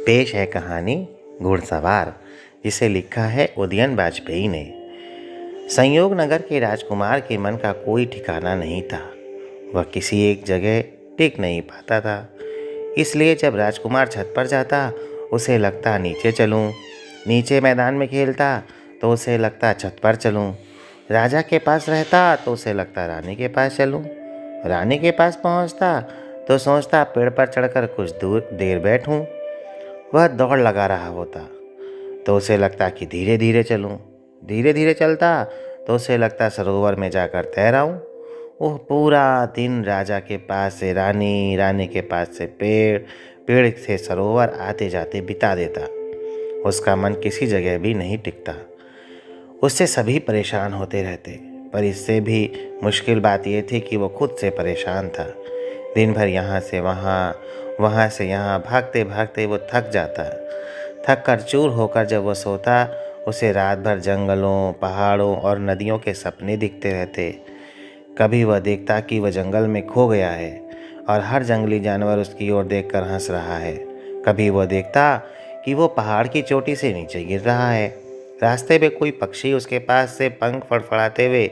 पेश है कहानी घुड़सवार, जिसे लिखा है उदयन वाजपेयी ने। संयोग नगर के राजकुमार के मन का कोई ठिकाना नहीं था। वह किसी एक जगह टिक नहीं पाता था। इसलिए जब राजकुमार छत पर जाता उसे लगता नीचे चलूं, नीचे मैदान में खेलता तो उसे लगता छत पर चलूं, राजा के पास रहता तो उसे लगता रानी के पास चलूं, रानी के पास पहुंचता तो सोचता पेड़ पर चढ़कर कुछ दूर देर बैठूं। वह दौड़ लगा रहा होता तो उसे लगता कि धीरे धीरे चलूं, धीरे धीरे चलता तो उसे लगता सरोवर में जाकर तैराऊं। वह पूरा दिन राजा के पास से रानी, रानी के पास से पेड़, पेड़ से सरोवर आते जाते बिता देता। उसका मन किसी जगह भी नहीं टिकता। उससे सभी परेशान होते रहते, पर इससे भी मुश्किल बात यह थी कि वो खुद से परेशान था। दिन भर यहाँ से वहाँ, वहाँ से यहाँ भागते भागते वो थक जाता। थक कर चूर होकर जब वो सोता उसे रात भर जंगलों, पहाड़ों और नदियों के सपने दिखते रहते। कभी वह देखता कि वह जंगल में खो गया है और हर जंगली जानवर उसकी ओर देखकर हंस रहा है। कभी वह देखता कि वो पहाड़ की चोटी से नीचे गिर रहा है। रास्ते में कोई पक्षी उसके पास से पंख फड़फड़ाते हुए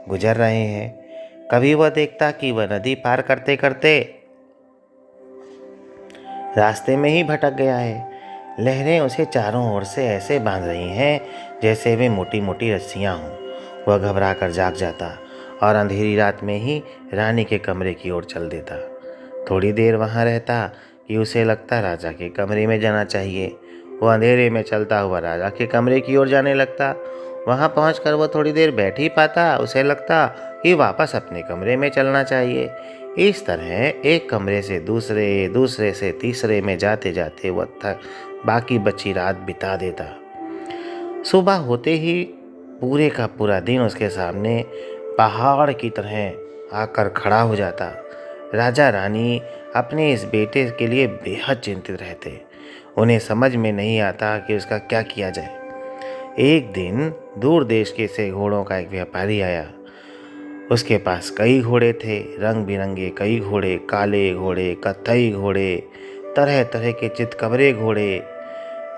गुजर रहे हैं। कभी वह देखता कि वह नदी पार करते करते रास्ते में ही भटक गया है। लहरें उसे चारों ओर से ऐसे बांध रही हैं जैसे वे मोटी मोटी रस्सियां हों। वह घबरा कर जाग जाता और अंधेरी रात में ही रानी के कमरे की ओर चल देता। थोड़ी देर वहाँ रहता कि उसे लगता राजा के कमरे में जाना चाहिए। वह अंधेरे में चलता हुआ राजा के कमरे की ओर जाने लगता। वहाँ पहुंचकर वह थोड़ी देर बैठ ही पाता। उसे लगता कि वापस अपने कमरे में चलना चाहिए। इस तरह एक कमरे से दूसरे, दूसरे से तीसरे में जाते जाते वह बाकी बची रात बिता देता। सुबह होते ही पूरे का पूरा दिन उसके सामने पहाड़ की तरह आकर खड़ा हो जाता। राजा रानी अपने इस बेटे के लिए बेहद चिंतित रहते। उन्हें समझ में नहीं आता कि उसका क्या किया जाए। एक दिन दूर देश के से घोड़ों का एक व्यापारी आया। उसके पास कई घोड़े थे, रंग बिरंगे कई घोड़े, काले घोड़े, कत्थई घोड़े, तरह तरह के चितकबरे घोड़े।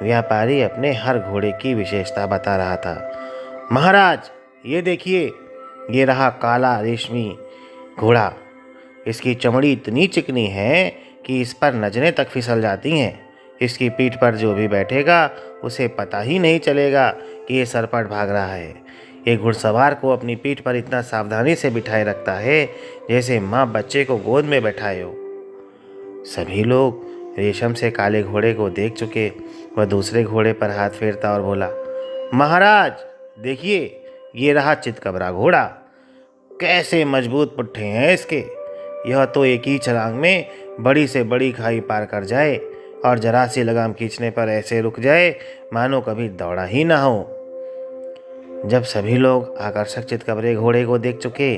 व्यापारी अपने हर घोड़े की विशेषता बता रहा था। महाराज, ये देखिए, ये रहा काला रेशमी घोड़ा। इसकी चमड़ी इतनी चिकनी है कि इस पर नजरें तक फिसल जाती हैं। इसकी पीठ पर जो भी बैठेगा उसे पता ही नहीं चलेगा कि ये सरपट भाग रहा है। ये घुड़सवार को अपनी पीठ पर इतना सावधानी से बिठाए रखता है जैसे माँ बच्चे को गोद में बैठाए हो। सभी लोग रेशम से काले घोड़े को देख चुके। वह दूसरे घोड़े पर हाथ फेरता और बोला, महाराज देखिए, ये रहा चितकबरा घोड़ा। कैसे मजबूत पुट्ठे हैं इसके। यह तो एक ही छलांग में बड़ी से बड़ी खाई पार कर जाए और जरा सी लगाम खींचने पर ऐसे रुक जाए मानो कभी दौड़ा ही ना हो। जब सभी लोग आकर्षक चितकबरे घोड़े को देख चुके,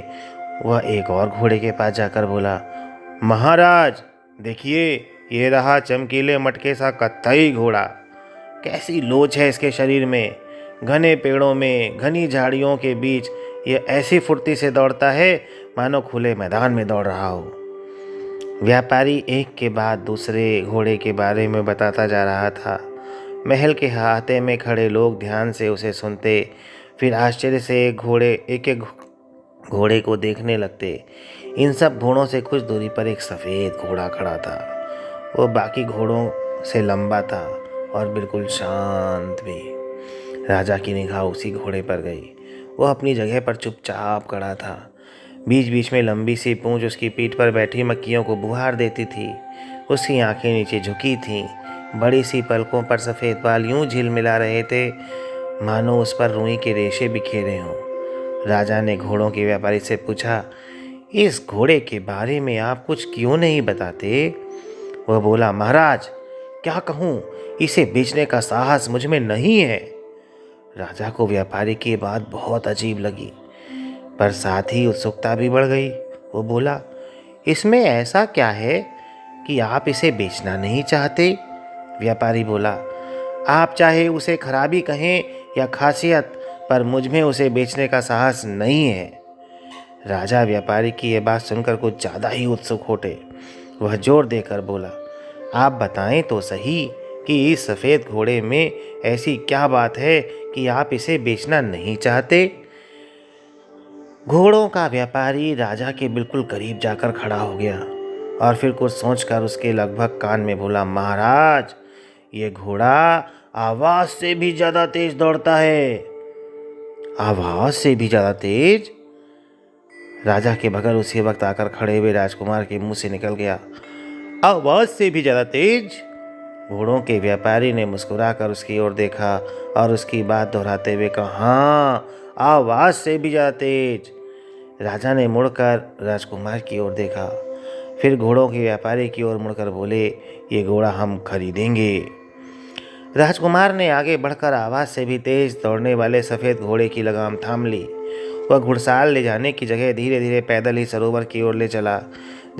वह एक और घोड़े के पास जाकर बोला, महाराज देखिए, ये रहा चमकीले मटके सा कत्थई घोड़ा। कैसी लोच है इसके शरीर में। घने पेड़ों में, घनी झाड़ियों के बीच ये ऐसी फुर्ती से दौड़ता है मानो खुले मैदान में दौड़ रहा हो। व्यापारी एक के बाद दूसरे घोड़े के बारे में बताता जा रहा था। महल के अहाते में खड़े लोग ध्यान से उसे सुनते, फिर आश्चर्य से एक एक घोड़े को देखने लगते। इन सब घोड़ों से कुछ दूरी पर एक सफ़ेद घोड़ा खड़ा था। वो बाकी घोड़ों से लंबा था और बिल्कुल शांत भी। राजा की निगाह उसी घोड़े पर गई। वह अपनी जगह पर चुपचाप खड़ा था। बीच बीच में लंबी सी पूंछ उसकी पीठ पर बैठी मक्खियों को बुहार देती थी। उसकी आंखें नीचे झुकी थीं। बड़ी सी पलकों पर सफ़ेद बाल यूं झिलमिला रहे थे मानो उस पर रुई के रेशे बिखेरे हों। राजा ने घोड़ों के व्यापारी से पूछा, इस घोड़े के बारे में आप कुछ क्यों नहीं बताते। वह बोला, महाराज क्या कहूँ, इसे बेचने का साहस मुझ में नहीं है। राजा को व्यापारी की बात बहुत अजीब लगी, पर साथ ही उत्सुकता भी बढ़ गई। वो बोला, इसमें ऐसा क्या है कि आप इसे बेचना नहीं चाहते। व्यापारी बोला, आप चाहे उसे खराबी कहें या खासियत, पर मुझ में उसे बेचने का साहस नहीं है। राजा व्यापारी की यह बात सुनकर कुछ ज़्यादा ही उत्सुक होते। वह जोर देकर बोला, आप बताएं तो सही कि इस सफ़ेद घोड़े में ऐसी क्या बात है कि आप इसे बेचना नहीं चाहते। घोड़ों का व्यापारी राजा के बिल्कुल करीब जाकर खड़ा हो गया और फिर कुछ सोचकर उसके लगभग कान में बोला, महाराज, ये घोड़ा आवाज से भी ज्यादा तेज दौड़ता है। आवाज से भी ज्यादा तेज? राजा के बगल उसी वक्त आकर खड़े हुए राजकुमार के मुंह से निकल गया, आवाज से भी ज्यादा तेज? घोड़ों के व्यापारी ने मुस्कुराकर उसकी ओर देखा और उसकी बात दोहराते हुए कहा, हाँ, आवाज से भी ज्यादा तेज। राजा ने मुड़कर राजकुमार की ओर देखा, फिर घोड़ों के व्यापारी की ओर मुड़कर बोले, ये घोड़ा हम खरीदेंगे। राजकुमार ने आगे बढ़कर आवाज से भी तेज दौड़ने वाले सफ़ेद घोड़े की लगाम थाम ली। वह घुड़साल ले जाने की जगह धीरे धीरे पैदल ही सरोवर की ओर ले चला।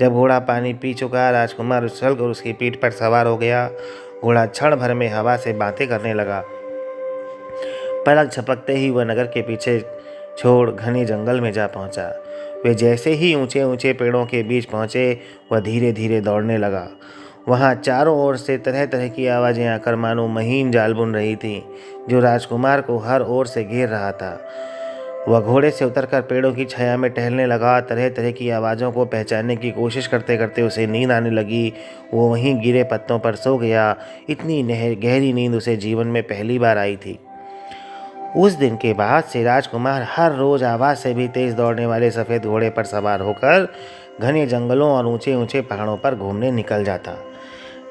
जब घोड़ा पानी पी चुका, राजकुमार उछलकर उसकी पीठ पर सवार हो गया। घोड़ा क्षण भर में हवा से बातें करने लगा। पलक झपकते ही वह नगर के पीछे छोड़ घने जंगल में जा पहुंचा। वे जैसे ही ऊंचे ऊंचे पेड़ों के बीच पहुंचे, वह धीरे धीरे दौड़ने लगा। वहां चारों ओर से तरह तरह की आवाज़ें आकर मानो महीन जाल बुन रही थीं, जो राजकुमार को हर ओर से घेर रहा था। वह घोड़े से उतरकर पेड़ों की छाया में टहलने लगा। तरह तरह की आवाज़ों को पहचानने की कोशिश करते करते उसे नींद आने लगी। वो वहीं गिरे पत्तों पर सो गया। इतनी गहरी नींद उसे जीवन में पहली बार आई थी। उस दिन के बाद से राजकुमार हर रोज आवाज़ से भी तेज दौड़ने वाले सफ़ेद घोड़े पर सवार होकर घने जंगलों और ऊंचे ऊंचे पहाड़ों पर घूमने निकल जाता।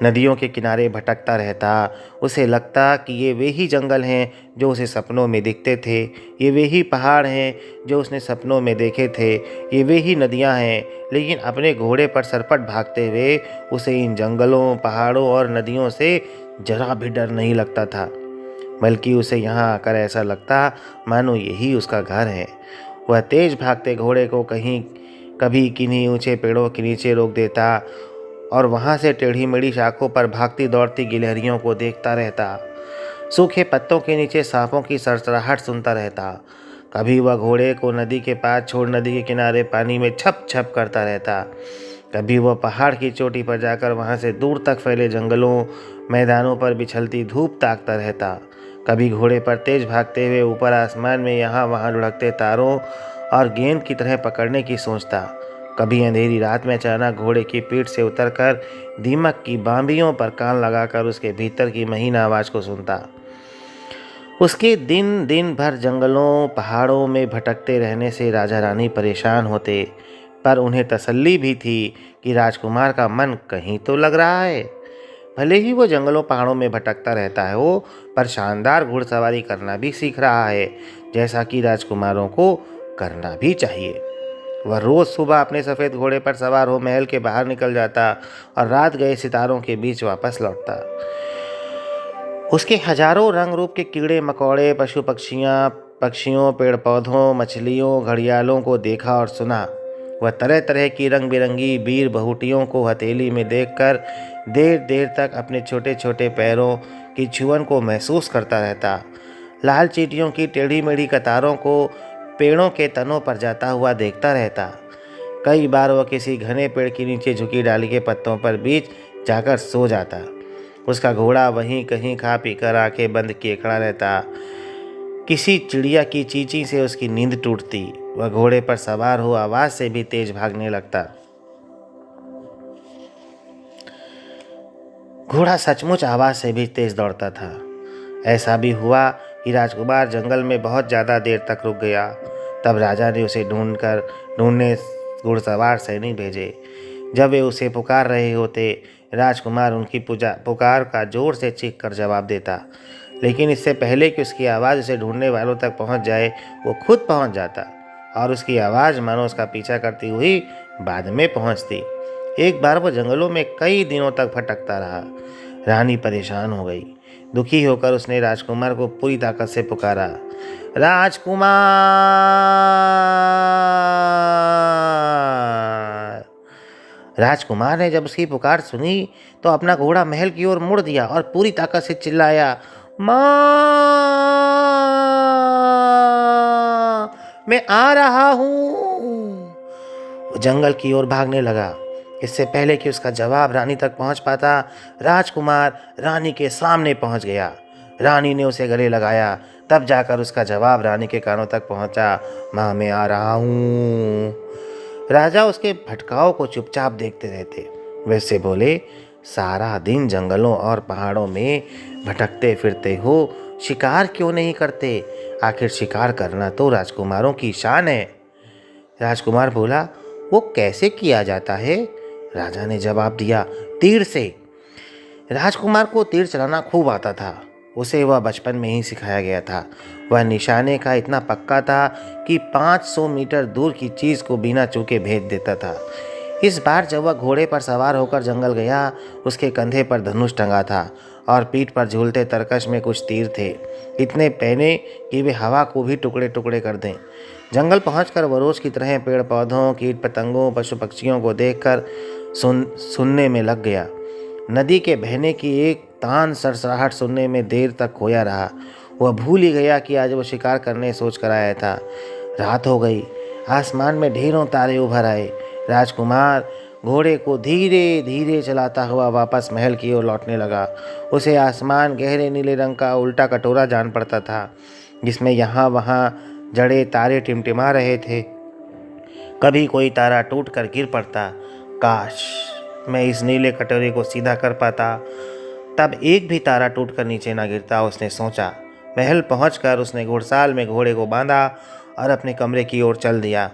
नदियों के किनारे भटकता रहता। उसे लगता कि ये वे ही जंगल हैं जो उसे सपनों में दिखते थे, ये वे ही पहाड़ हैं जो उसने सपनों में देखे थे, ये वे ही नदियां हैं। लेकिन अपने घोड़े पर सरपट भागते हुए उसे इन जंगलों, पहाड़ों और नदियों से जरा भी डर नहीं लगता था, बल्कि उसे यहाँ आकर ऐसा लगता मानो यही उसका घर है। वह तेज भागते घोड़े को कभी किन्हीं ऊंचे पेड़ों के नीचे रोक देता और वहाँ से टेढ़ी मेढ़ी शाखों पर भागती दौड़ती गिलहरियों को देखता रहता। सूखे पत्तों के नीचे सांपों की सरसराहट सुनता रहता। कभी वह घोड़े को नदी के पास छोड़ नदी के किनारे पानी में छप छप करता रहता। कभी वह पहाड़ की चोटी पर जाकर वहाँ से दूर तक फैले जंगलों, मैदानों पर बिछलती धूप ताकता रहता। कभी घोड़े पर तेज भागते हुए ऊपर आसमान में यहाँ वहाँ लुढ़कते तारों और गेंद की तरह पकड़ने की सोचता। कभी अंधेरी रात में अचानक घोड़े की पीठ से उतरकर दीमक की बांबियों पर कान लगाकर उसके भीतर की महीन आवाज़ को सुनता। उसके दिन दिन भर जंगलों, पहाड़ों में भटकते रहने से राजा रानी परेशान होते, पर उन्हें तसल्ली भी थी कि राजकुमार का मन कहीं तो लग रहा है। भले ही वो जंगलों पहाड़ों में भटकता रहता है पर शानदार घुड़सवारी करना भी सीख रहा है, जैसा कि राजकुमारों को करना भी चाहिए। वह रोज़ सुबह अपने सफ़ेद घोड़े पर सवार हो महल के बाहर निकल जाता और रात गए सितारों के बीच वापस लौटता। उसके हजारों रंग रूप के कीड़े मकोड़े, पशु पक्षियों, पेड़ पौधों, मछलियों, घड़ियालों को देखा और सुना। वह तरह तरह की रंग बिरंगी बीर बहुटियों को हथेली में देखकर देर देर तक अपने छोटे छोटे पैरों की छुअन को महसूस करता रहता। लाल चींटियों की टेढ़ी मेढ़ी कतारों को पेड़ों के तनों पर जाता हुआ देखता रहता। कई बार वह किसी घने पेड़ के नीचे झुकी डाली के पत्तों पर बीच जाकर सो जाता। उसका घोड़ा वहीं कहीं खा पी कर आंखें बंद किए खड़ा रहता। किसी चिड़िया की चींची से उसकी नींद टूटती। वह घोड़े पर सवार हो आवाज से भी तेज भागने लगता। घोड़ा सचमुच आवाज से भी तेज दौड़ता था। ऐसा भी हुआ कि राजकुमार जंगल में बहुत ज़्यादा देर तक रुक गया। तब राजा ने उसे ढूंढने घुड़सवार सैनिक भेजे। जब वे उसे पुकार रहे होते, राजकुमार उनकी पुकार का जोर से चीख कर जवाब देता, लेकिन इससे पहले कि उसकी आवाज़ उसे ढूंढने वालों तक पहुंच जाए, वो खुद पहुंच जाता और उसकी आवाज़ मानो उसका पीछा करती हुई बाद में पहुंचती। एक बार वो जंगलों में कई दिनों तक भटकता रहा। रानी परेशान हो गई। दुखी होकर उसने राजकुमार को पूरी ताकत से पुकारा, राजकुमार। राजकुमार ने जब उसकी पुकार सुनी तो अपना घोड़ा महल की ओर मुड़ दिया और पूरी ताकत से चिल्लाया, माँ, मैं आ रहा हूँ। वो जंगल की ओर भागने लगा। इससे पहले कि उसका जवाब रानी तक पहुंच पाता, राजकुमार रानी के सामने पहुंच गया। रानी ने उसे गले लगाया, तब जाकर उसका जवाब रानी के कानों तक पहुंचा, माँ मैं आ रहा हूँ। राजा उसके भटकाव को चुपचाप देखते रहते। वैसे बोले, सारा दिन जंगलों और पहाड़ों में भटकते फिरते हो, शिकार क्यों नहीं करते? आखिर शिकार करना तो राजकुमारों की शान है। राजकुमार बोला, वो कैसे किया जाता है? राजा ने जवाब दिया, तीर से। राजकुमार को तीर चलाना खूब आता था। उसे वह बचपन में ही सिखाया गया था। वह निशाने का इतना पक्का था कि 500 मीटर दूर की चीज़ को बिना चूके भेज देता था। इस बार जब वह घोड़े पर सवार होकर जंगल गया, उसके कंधे पर धनुष टंगा था और पीठ पर झूलते तरकश में कुछ तीर थे, इतने पैने कि वे हवा को भी टुकड़े टुकड़े कर दें। जंगल पहुंचकर वह रोज की तरह पेड़ पौधों, कीट पतंगों, पशु पक्षियों को देखकर सुनने में लग गया। नदी के बहने की एक तान सरसराहट सुनने में देर तक खोया रहा। वह भूल ही गया कि आज वो शिकार करने सोच कर आया था। रात हो गई। आसमान में ढेरों तारे उभर आए। राजकुमार घोड़े को धीरे धीरे चलाता हुआ वापस महल की ओर लौटने लगा। उसे आसमान गहरे नीले रंग का उल्टा कटोरा जान पड़ता था, जिसमें यहाँ वहाँ जड़े तारे टिमटिमा रहे थे। कभी कोई तारा टूट कर गिर पड़ता। काश मैं इस नीले कटोरे को सीधा कर पाता, तब एक भी तारा टूटकर नीचे ना गिरता, उसने सोचा। महल पहुंचकर उसने घुड़साल में घोड़े को बांधा और अपने कमरे की ओर चल दिया।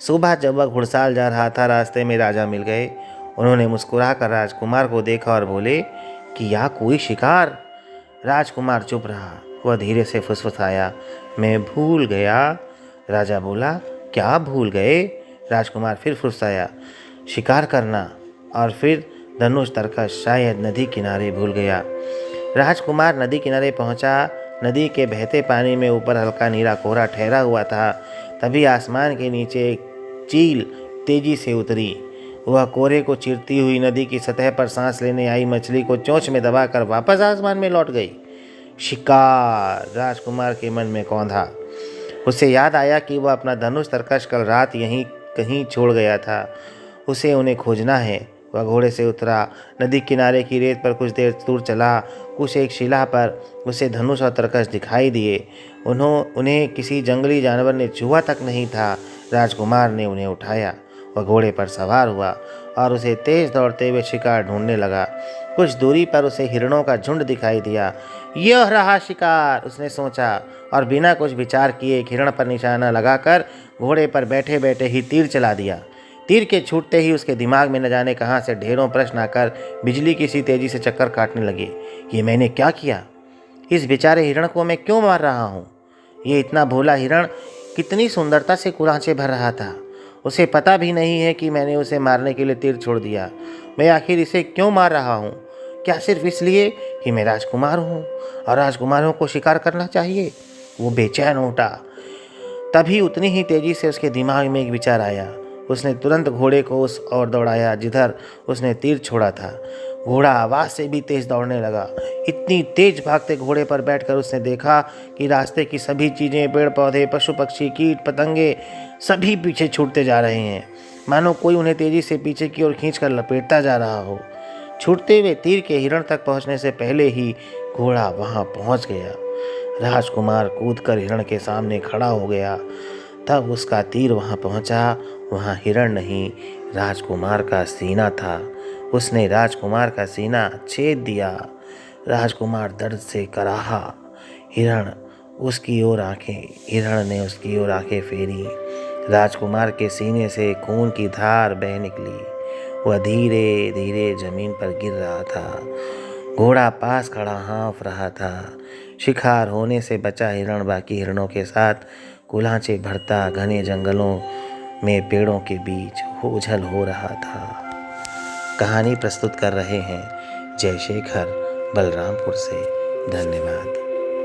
सुबह जब वह घुड़साल जा रहा था, रास्ते में राजा मिल गए। उन्होंने मुस्कुराकर राजकुमार को देखा और बोले कि यह कोई शिकार? राजकुमार चुप रहा। वह धीरे से फुसफुसाया, मैं भूल गया। राजा बोला, क्या भूल गए? राजकुमार फिर फुसफुसाया, शिकार करना। और फिर धनुष तरकश शायद नदी किनारे भूल गया। राजकुमार नदी किनारे पहुंचा। नदी के बहते पानी में ऊपर हल्का नीला कोहरा ठहरा हुआ था। तभी आसमान के नीचे एक चील तेजी से उतरी। वह कोहरे को चीरती हुई नदी की सतह पर सांस लेने आई मछली को चोंच में दबाकर वापस आसमान में लौट गई। शिकार! राजकुमार के मन में कौंधा। उसे याद आया कि वह अपना धनुष तरकश कल रात यहीं कहीं छोड़ गया था। उसे उन्हें खोजना है। वह घोड़े से उतरा, नदी किनारे की रेत पर कुछ देर दूर चला। कुछ एक शिला पर उसे धनुष और तरकश दिखाई दिए। उन्हें किसी जंगली जानवर ने छुआ तक नहीं था। राजकुमार ने उन्हें उठाया। वह घोड़े पर सवार हुआ और उसे तेज दौड़ते हुए शिकार ढूंढने लगा। कुछ दूरी पर उसे हिरणों का झुंड दिखाई दिया। यह रहा शिकार, उसने सोचा, और बिना कुछ विचार किए एक हिरण पर निशाना लगाकर घोड़े पर बैठे बैठे ही तीर चला दिया। तीर के छूटते ही उसके दिमाग में न जाने कहाँ से ढेरों प्रश्न आकर बिजली की सी तेजी से चक्कर काटने लगे। ये मैंने क्या किया? इस बेचारे हिरण को मैं क्यों मार रहा हूँ? ये इतना भोला हिरण कितनी सुंदरता से कुरांचे भर रहा था। उसे पता भी नहीं है कि मैंने उसे मारने के लिए तीर छोड़ दिया। मैं आखिर इसे क्यों मार रहा हूँ? क्या सिर्फ इसलिए कि मैं राजकुमार हूँ और राजकुमारों को शिकार करना चाहिए? वो बेचैन उठा। तभी उतनी ही तेजी से उसके दिमाग में एक विचार आया। उसने तुरंत घोड़े को उस ओर दौड़ाया जिधर उसने तीर छोड़ा था। घोड़ा आवाज़ से भी तेज दौड़ने लगा। इतनी तेज भागते घोड़े पर बैठकर उसने देखा कि रास्ते की सभी चीज़ें, पेड़ पौधे, पशु पक्षी, कीट पतंगे सभी पीछे छूटते जा रहे हैं, मानो कोई उन्हें तेजी से पीछे की ओर खींचकर लपेटता जा रहा हो। छूटते हुए तीर के हिरण तक पहुंचने से पहले ही घोड़ा वहां पहुंच गया। राजकुमार कूदकर हिरण के सामने खड़ा हो गया। तब उसका तीर वहां पहुंचा। वहां हिरण नहीं, राजकुमार का सीना था। उसने राजकुमार का सीना छेद दिया। राजकुमार दर्द से कराहा। हिरण ने उसकी ओर आंखें फेरी। राजकुमार के सीने से खून की धार बह निकली। वह धीरे धीरे जमीन पर गिर रहा था। घोड़ा पास खड़ा हाँफ रहा था। शिकार होने से बचा हिरण बाकी हिरणों के साथ कुल्हांचे भरता घने जंगलों में पेड़ों के बीच ओझल हो रहा था। कहानी प्रस्तुत कर रहे हैं जयशेखर, बलरामपुर से। धन्यवाद।